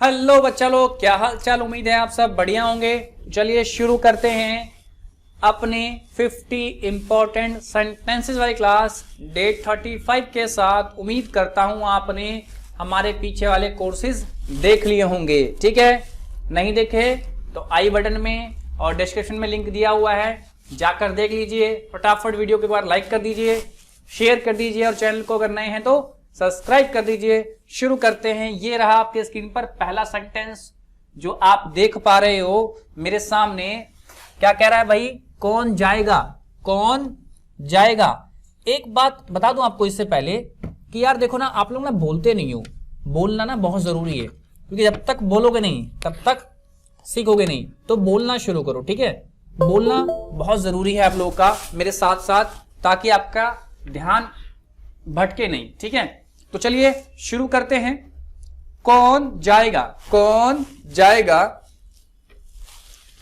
Hello बच्चा लोग, क्या हाल चाल। उम्मीद है आप सब बढ़िया होंगे। चलिए शुरू करते हैं अपने 50 इंपॉर्टेंट सेंटेंसेस वाली क्लास डेट 35 के साथ। उम्मीद करता हूं आपने हमारे पीछे वाले कोर्सेज देख लिए होंगे। ठीक है, नहीं देखे तो आई बटन में और डिस्क्रिप्शन में लिंक दिया हुआ है, जाकर देख लीजिए। फटाफट वीडियो के बाद लाइक कर दीजिए, शेयर कर दीजिए और चैनल को अगर नए हैं तो सब्सक्राइब कर दीजिए। शुरू करते हैं। ये रहा आपके स्क्रीन पर पहला सेंटेंस जो आप देख पा रहे हो मेरे सामने। क्या कह रहा है भाई? कौन जाएगा, कौन जाएगा। एक बात बता दूं आपको इससे पहले कि यार देखो ना, आप लोग ना बोलते नहीं हो। बोलना ना बहुत जरूरी है, क्योंकि जब तक बोलोगे नहीं तब तक सीखोगे नहीं। तो बोलना शुरू करो, ठीक है। बोलना बहुत जरूरी है आप लोगों का मेरे साथ साथ, ताकि आपका ध्यान भटके नहीं। ठीक है, तो चलिए शुरू करते हैं। कौन जाएगा, कौन जाएगा।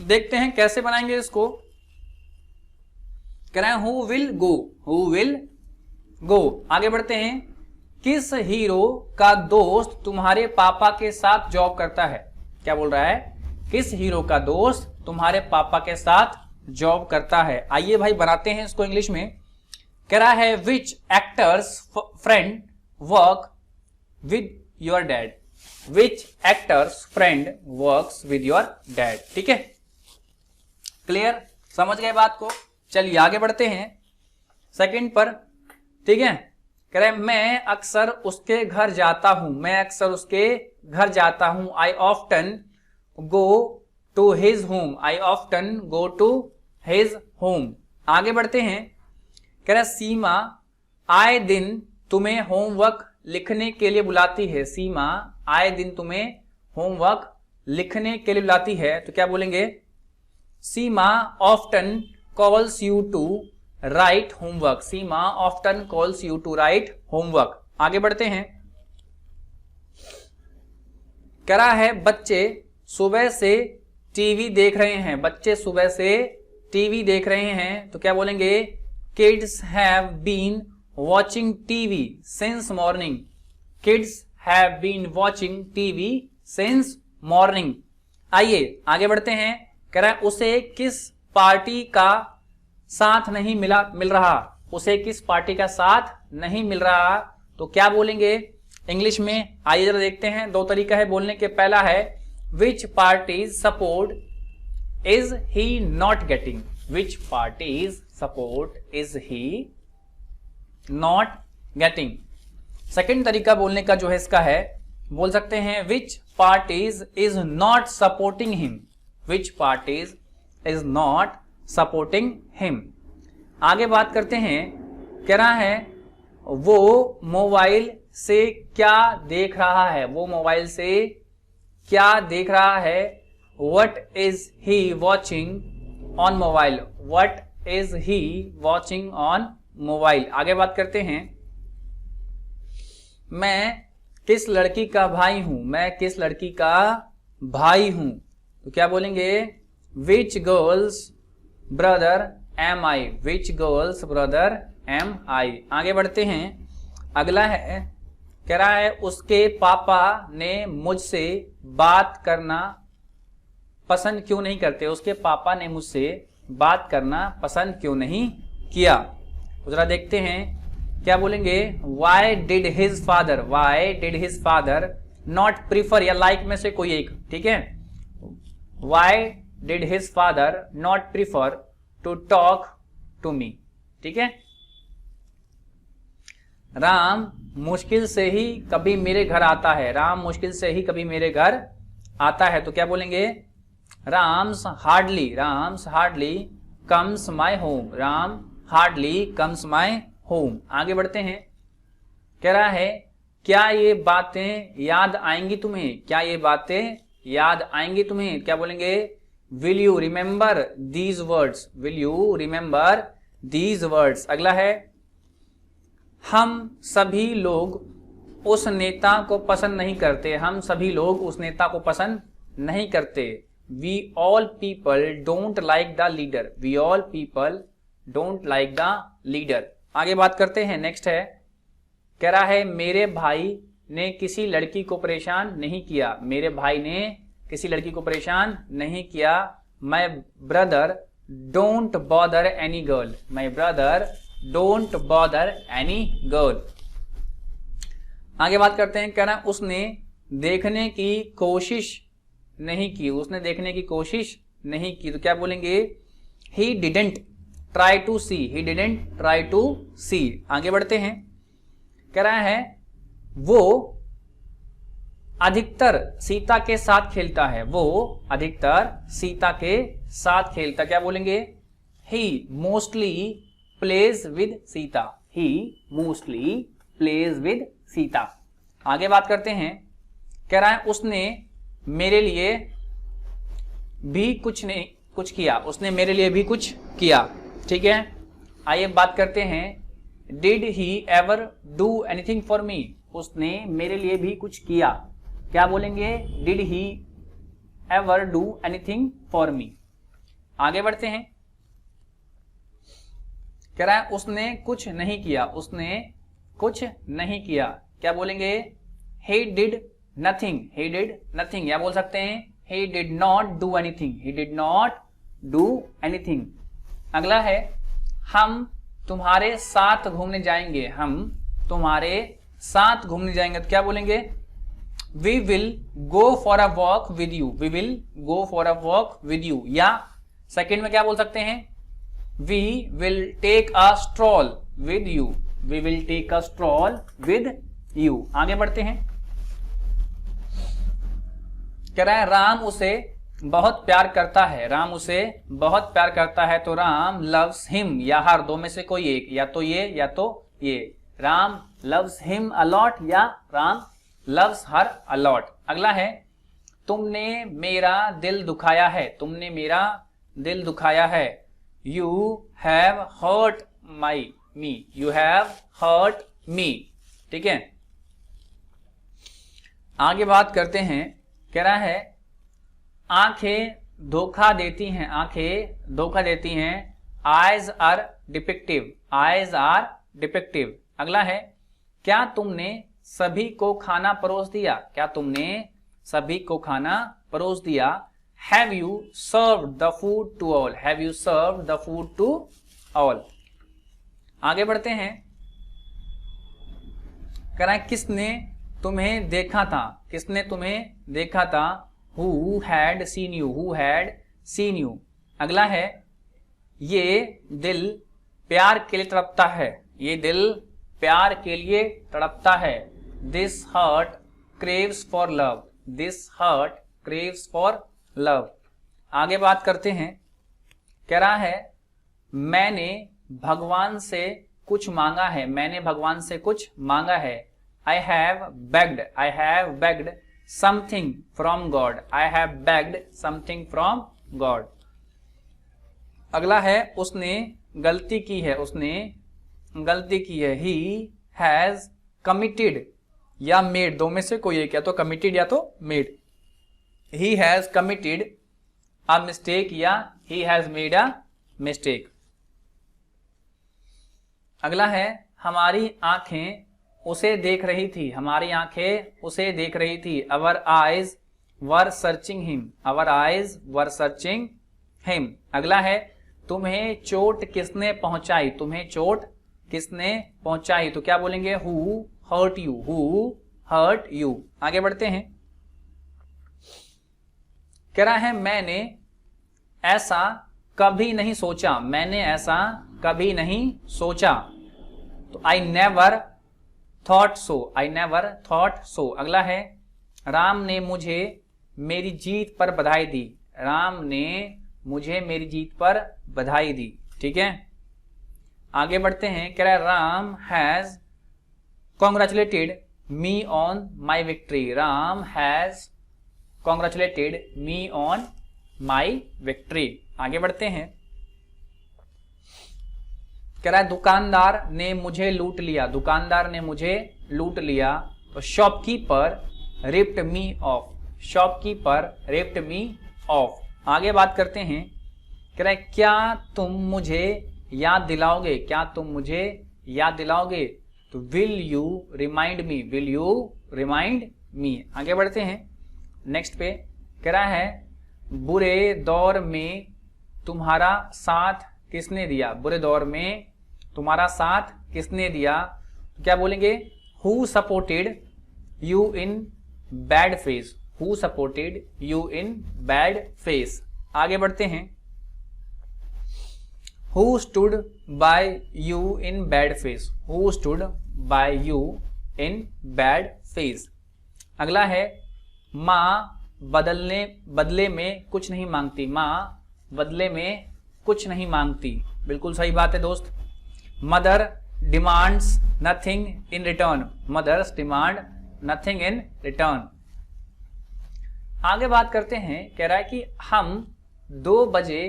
देखते हैं कैसे बनाएंगे इसको। कह रहे हैं who will go, who will go. आगे बढ़ते हैं। किस हीरो का दोस्त तुम्हारे पापा के साथ जॉब करता है। क्या बोल रहा है? किस हीरो का दोस्त तुम्हारे पापा के साथ जॉब करता है। आइए भाई बनाते हैं इसको इंग्लिश में। कह रहा है which actor's friend work with your dad. Which actor's friend works with your dad. ठीक है, क्लियर, समझ गए बात को। चलिए आगे बढ़ते हैं सेकंड पर। ठीक है, कह रहे मैं अक्सर उसके घर जाता हूं, मैं अक्सर उसके घर जाता हूं। I often go to his home, I often go to his home. आगे बढ़ते हैं। कह रहा सीमा आए दिन तुम्हें होमवर्क लिखने के लिए बुलाती है। सीमा आए दिन तुम्हें होमवर्क लिखने के लिए बुलाती है। तो क्या बोलेंगे? Seema often calls you to write homework. Seema often calls you to write homework. आगे बढ़ते हैं। कह रहा है बच्चे सुबह से टीवी देख रहे हैं। बच्चे सुबह से टीवी देख रहे हैं। तो क्या बोलेंगे? Kids have been watching TV since morning. Kids have been watching TV since morning. आइए आगे बढ़ते हैं। कह रहा है उसे किस पार्टी का साथ नहीं मिल रहा। उसे किस पार्टी का साथ नहीं मिल रहा। तो क्या बोलेंगे इंग्लिश में? आइए जरा देखते हैं। दो तरीका है बोलने के। पहला है विच parties support is he not getting. Which parties support is he not getting. Second तरीका बोलने का जो है इसका है, बोल सकते हैं विच parties is not supporting him. Which parties is not supporting him. आगे बात करते हैं। कह रहा है वो मोबाइल से क्या देख रहा है। वो मोबाइल से क्या देख रहा है। What is he watching on mobile? What is he watching on mobile? आगे बात करते हैं। मैं किस लड़की का भाई हूं। मैं किस लड़की का भाई हूं। तो क्या बोलेंगे? Which girl's brother am I? Which girl's brother am I? आगे बढ़ते हैं। अगला है, कह रहा है उसके पापा ने मुझसे बात करना पसंद क्यों नहीं करते। उसके पापा ने मुझसे बात करना पसंद क्यों नहीं किया। जरा देखते हैं क्या बोलेंगे। Why did his father, why did his father not prefer, या लाइक में से कोई एक। ठीक है, why did his father not prefer to talk to me. ठीक है, राम मुश्किल से ही कभी मेरे घर आता है। राम मुश्किल से ही कभी मेरे घर आता है। तो क्या बोलेंगे? Ram's hardly comes my home. Ram hardly comes my home. आगे बढ़ते हैं। कह रहा है क्या ये बातें याद आएंगी तुम्हें। क्या ये बातें याद आएंगी तुम्हें। क्या बोलेंगे? Will you remember these words. Will you remember these words. अगला है हम सभी लोग उस नेता को पसंद नहीं करते। हम सभी लोग उस नेता को पसंद नहीं करते। We all people don't like the leader. We all people don't like the leader. आगे बात करते हैं। नेक्स्ट है, कह रहा है मेरे भाई ने किसी लड़की को परेशान नहीं किया, मेरे भाई ने किसी लड़की को परेशान नहीं किया। My brother don't bother any girl, my brother don't bother any girl. आगे बात करते हैं, कह रहा है उसने देखने की कोशिश नहीं की, उसने देखने की कोशिश नहीं की, तो क्या बोलेंगे, he didn't try to see, he didn't try to see. आगे बढ़ते हैं, कह रहा है वो अधिकतर सीता के साथ खेलता है, वो अधिकतर सीता के साथ खेलता, क्या बोलेंगे, he mostly plays with Sita, he mostly plays with Sita. आगे बात करते हैं, कह रहा है उसने मेरे लिए भी कुछ किया, उसने मेरे लिए भी कुछ किया। ठीक है, आइए बात करते हैं, did he ever do anything for me, उसने मेरे लिए भी कुछ किया, क्या बोलेंगे, did he ever do anything for me. आगे बढ़ते हैं, कह रहा है उसने कुछ नहीं किया, उसने कुछ नहीं किया, क्या बोलेंगे, he did nothing, he did nothing, या बोल सकते हैं he did not do anything, he did not do anything। अगला है, हम तुम्हारे साथ घूमने जाएंगे, हम तुम्हारे साथ घूमने जाएंगे, तो क्या बोलेंगे, we will go for a walk with you, we will go for a walk with you। या सेकेंड में क्या बोल सकते हैं, we will take a stroll with you, we will take a stroll with you। आगे बढ़ते हैं, कह रहा है राम उसे बहुत प्यार करता है, राम उसे बहुत प्यार करता है, तो राम लव्स हिम, या हर दो में से कोई एक, या तो ये या तो ये, राम लव्स हिम अलॉट या राम लव्स हर अलॉट। अगला है, तुमने मेरा दिल दुखाया है, तुमने मेरा दिल दुखाया है, you have hurt my me, you have hurt me. ठीक है, आगे बात करते हैं, कह रहा है आंखें धोखा देती हैं, आंखें धोखा देती हैं, eyes are defective, eyes are defective. अगला है, क्या तुमने सभी को खाना परोस दिया, क्या तुमने सभी को खाना परोस दिया, have you serve the food to all, have you serve the food to all. आगे बढ़ते हैं, कह रहा है किसने तुम्हें देखा था, किसने तुम्हें देखा था, who had seen you, who had seen you। अगला है, ये दिल प्यार के लिए तड़पता है, ये दिल प्यार के लिए तड़पता है, this heart craves for love, this heart craves for love। आगे बात करते हैं, कह रहा है मैंने भगवान से कुछ मांगा है, मैंने भगवान से कुछ मांगा है, I have begged something from God, I have begged something from God। अगला है, उसने गलती की है, उसने गलती की है, he has committed या made, दो में से कोई एक, या तो committed या तो made, he has committed a mistake या he has made a mistake। अगला है, हमारी आंखें उसे देख रही थी, हमारी आंखें उसे देख रही थी, our eyes were searching him, our eyes were searching him। अगला है, तुम्हें चोट किसने पहुंचाई, तुम्हें चोट किसने पहुंचाई, तो क्या बोलेंगे, who hurt you, who hurt you। आगे बढ़ते हैं, कह रहा है मैंने ऐसा कभी नहीं सोचा, मैंने ऐसा कभी नहीं सोचा, तो I never thought so, I never thought so। अगला है, राम ने मुझे मेरी जीत पर बधाई दी, राम ने मुझे मेरी जीत पर बधाई दी। ठीक है, आगे बढ़ते हैं, कह रहा है Ram has congratulated me on my victory, Ram has congratulated me on my victory. आगे बढ़ते हैं, कह रहा है दुकानदार ने मुझे लूट लिया, दुकानदार ने मुझे लूट लिया, तो shopkeeper ripped me of, shopkeeper ripped me of. आगे बात करते हैं, कह रहा है क्या तुम मुझे याद दिलाओगे, क्या तुम मुझे याद दिलाओगे, तो will you remind me, will you remind me. आगे बढ़ते हैं नेक्स्ट पे, कह रहा है बुरे दौर में तुम्हारा साथ किसने दिया, बुरे दौर में तुम्हारा साथ किसने दिया, तो क्या बोलेंगे who supported you in bad phase, who supported you in bad phase. आगे बढ़ते हैं, who stood by you in bad phase, who stood by you in bad phase. अगला है माँ बदले में कुछ नहीं मांगती, माँ बदले में कुछ नहीं मांगती, बिल्कुल सही बात है दोस्त। Mother demands nothing in return, mothers demand nothing in return. आगे बात करते हैं, कह रहा है कि हम 2 बजे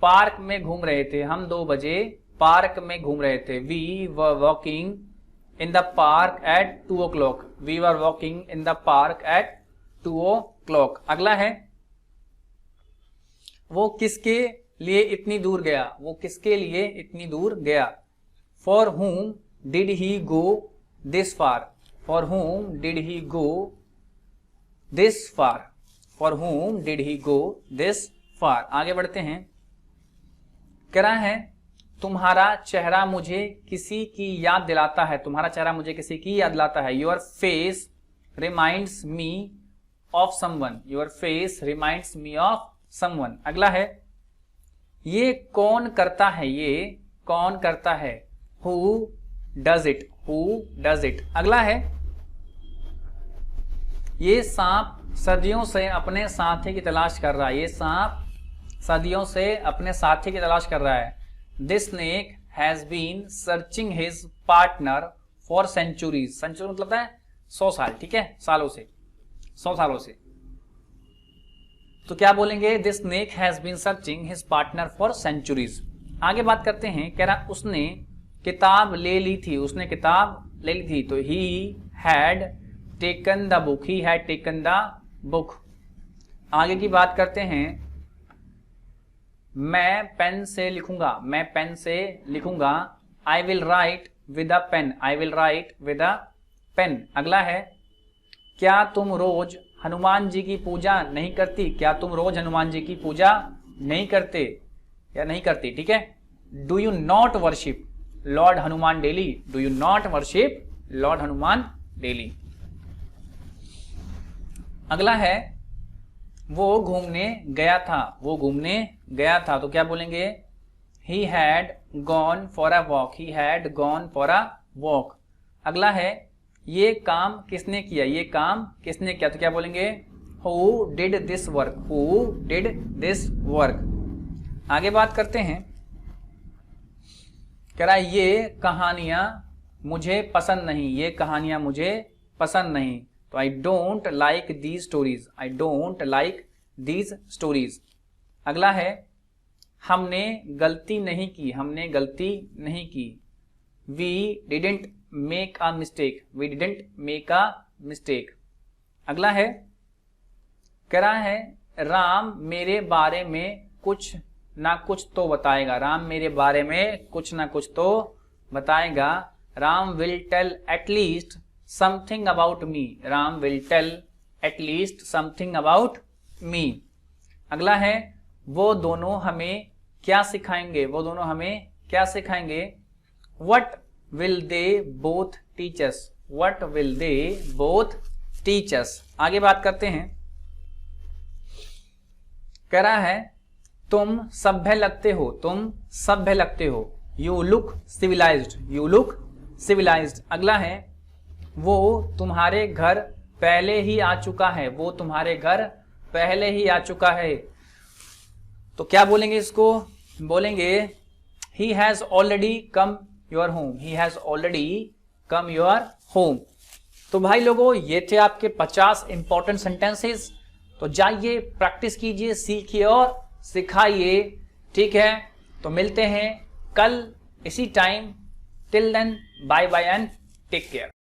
पार्क में घूम रहे थे, हम 2 बजे पार्क में घूम रहे थे। We were walking in the park at 2 o'clock, we were walking in the park at 2 o'clock। अगला है वो किसके लिए इतनी दूर गया, वो किसके लिए इतनी दूर गया। For whom did he go this far, for whom did he go this far, for whom did he go this far. आगे बढ़ते हैं, कह रहा है तुम्हारा चेहरा मुझे किसी की याद दिलाता है, तुम्हारा चेहरा मुझे किसी की याद दिलाता है। Your face reminds me of someone, your face reminds me of someone. अगला है ये कौन करता है, ये कौन करता है, who does it, who does it. अगला है ये सांप सदियों से अपने साथी की तलाश कर रहा है, ये सांप सदियों से अपने साथी की तलाश कर रहा है। This snake has been searching his partner for centuries, century मतलब है 100 साल, ठीक है, सालों से, 100 सालों से। तो क्या बोलेंगे this snake has been searching his partner for centuries. आगे बात करते हैं, कह रहा उसने किताब ले ली थी, उसने किताब ले ली थी, तो he had taken the book, he had taken the book. आगे की बात करते हैं, मैं पेन से लिखूंगा, मैं पेन से लिखूंगा। I will write with a pen, I will write with a pen. अगला है क्या तुम रोज हनुमान जी की पूजा नहीं करती, क्या तुम रोज हनुमान जी की पूजा नहीं करते या नहीं करती, ठीक है। Do you not worship Lord Hanuman daily, do you not worship Lord Hanuman daily. अगला है वो घूमने गया था, वो घूमने गया था, तो क्या बोलेंगे he had gone for a walk, he had gone for a walk. अगला है ये काम किसने किया, ये काम किसने किया, तो क्या बोलेंगे who did this work, who did this work. आगे बात करते हैं, कह रहा है ये कहानियां मुझे पसंद नहीं, ये कहानियां मुझे पसंद नहीं, तो I don't like these stories, I don't like these stories. अगला है हमने गलती नहीं की, हमने गलती नहीं की। We didn't make a mistake, we didn't make a mistake. अगला है कह रहा है राम मेरे बारे में कुछ ना कुछ तो बताएगा, राम मेरे बारे में कुछ ना कुछ तो बताएगा। Ram will tell at least something about me, Ram will tell at least something about me. अगला है वो दोनों हमें क्या सिखाएंगे, वो दोनों हमें क्या सिखाएंगे। What will they both teachers, what will they both teachers. आगे बात करते हैं, कह रहा है तुम सभ्य लगते हो, तुम सभ्य लगते हो। You look civilised, you look civilised. अगला है वो तुम्हारे घर पहले ही आ चुका है, वो तुम्हारे घर पहले ही आ चुका है, तो क्या बोलेंगे इसको, बोलेंगे he has already come your home, he has already come your home. तो भाई लोगों ये थे आपके 50 इंपॉर्टेंट सेंटेंसेस। तो जाइए प्रैक्टिस कीजिए, सीखिए और सिखाइए, ठीक है। तो मिलते हैं कल इसी time. Till then bye bye and take care.